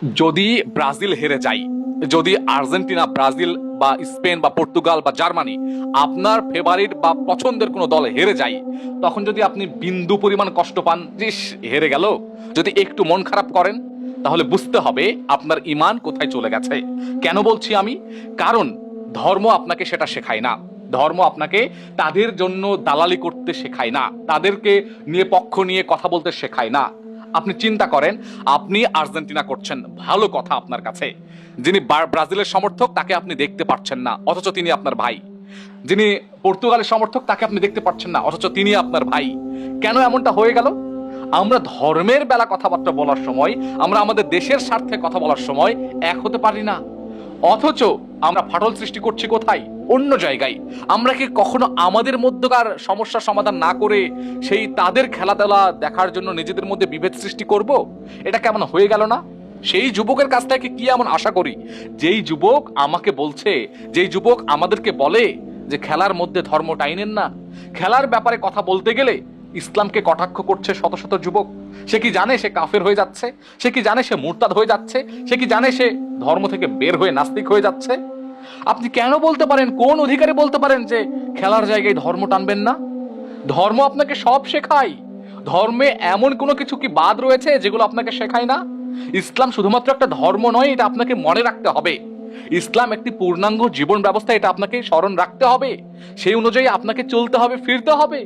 যদি ব্রাজিল হেরে যায়, যদি আর্জেন্টিনা, ব্রাজিল বা স্পেন বা পর্তুগাল বা জার্মানি, আপনার ফেভারিট বা পছন্দের কোনো দল হেরে যায়, তখন যদি আপনি বিন্দু পরিমাণ কষ্ট পান যে ইস, হেরে গেল, যদি একটু মন খারাপ করেন, তাহলে বুঝতে হবে আপনার ঈমান কোথায় চলে গেছে। কেন বলছি আমি? কারণ ধর্ম আপনাকে সেটা শেখায় না। ধর্ম আপনাকে তাদের জন্য দালালি করতে শেখায় না, তাদেরকে নিয়ে পক্ষ নিয়ে কথা বলতে শেখায় না। আপনি চিন্তা করেন, আপনি আর্জেন্টিনা করছেন, ভালো কথা আপনার কাছে। যিনি ব্রাজিলের সমর্থক তাকে আপনি দেখতে পাচ্ছেন না, অথচ তিনি আপনার ভাই। যিনি পর্তুগালের সমর্থক তাকে আপনি দেখতে পাচ্ছেন না, অথচ তিনি আপনার ভাই। কেন এমনটা হয়ে গেল? আমরা ধর্মের বেলা কথাবার্তা বলার সময়, আমরা আমাদের দেশের স্বার্থে কথা বলার সময় এক হতে পারি না, অথচ আমরা ফাটল সৃষ্টি করছি কোথায়? অন্য জায়গায়। আমরা কি কখনো আমাদের মধ্যকার সমস্যার সমাধান না করে সেই তাদের খেলাধুলা দেখার জন্য নিজেদের মধ্যে বিভেদ সৃষ্টি করব? এটা কেমন হয়ে গেল না? সেই যুবকের কাছ থেকে কি এমন আশা করি, যেই যুবক আমাকে বলছে, যেই যুবক আমাদেরকে বলে যে খেলার মধ্যে ধর্ম টাইনেন না, খেলার ব্যাপারে কথা বলতে গেলে ইসলামকে কটাক্ষ করছে শত শত যুবক। সে কি জানে সে কাফের হয়ে যাচ্ছে? সে কি জানে সে মুরতাদ হয়ে যাচ্ছে? সে কি জানে সে ধর্ম থেকে বের হয়ে নাস্তিক হয়ে যাচ্ছে? আপনি কেন বলতে পারেন, কোন অধিকারে বলতে পারেন যে খেলার জায়গায় ধর্ম টানবেন না? ধর্ম আপনাকে সব শেখায়। ধর্মে এমন কোনো কিছু কি বাদ রয়েছে যেগুলো আপনাকে শেখায় না? ইসলাম শুধুমাত্র একটা ধর্ম নয়, এটা আপনাকে মনে রাখতে হবে। ইসলাম একটি পূর্ণাঙ্গ জীবন ব্যবস্থা, এটা আপনাকে স্মরণ রাখতে হবে। সেই অনুযায়ী আপনাকে চলতে হবে, ফিরতে হবে।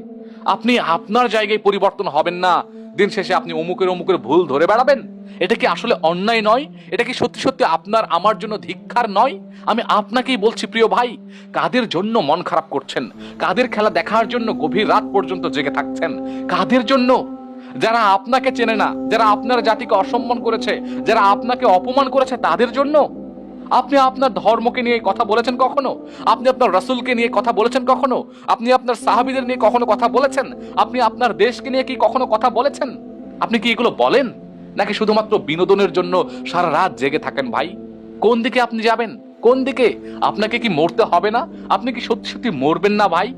আপনি আপনার জায়গায় পরিবর্তন হবেন না, দিন শেষে আপনি অমুকের অমুকের ভুল ধরে বেড়াবেন। এটা কি আসলে অন্যায় নয়? এটা কি সত্যি সত্যি আপনার আমার জন্য ধিক্কার নয়? আমি আপনাকেই বলছি প্রিয় ভাই, কাদের জন্য মন খারাপ করছেন? কাদের খেলা দেখার জন্য গভীর রাত পর্যন্ত জেগে থাকছেন? কাদের জন্য? যারা আপনাকে চেনে না, যারা আপনার জাতিকে অসম্মান করেছে, যারা আপনাকে অপমান করেছে, তাদের জন্য? আপনি আপনার ধর্মকে নিয়ে কথা বলেছেন কখনো? আপনি আপনার রাসূলকে নিয়ে কথা বলেছেন কখনো? আপনি আপনার সাহাবীদের নিয়ে কখনো কথা বলেছেন? আপনি আপনার দেশকে নিয়ে কি কখনো কথা বলেছেন? আপনি কি এগুলো বলেন, নাকি শুধুমাত্র বিনোদনের জন্য সারা রাত জেগে থাকেন ভাই? কোন দিকে আপনি যাবেন? কোন দিকে? আপনাকে কি মরতে হবে না? আপনি কি সত্যি সত্যি মরবেন না ভাই?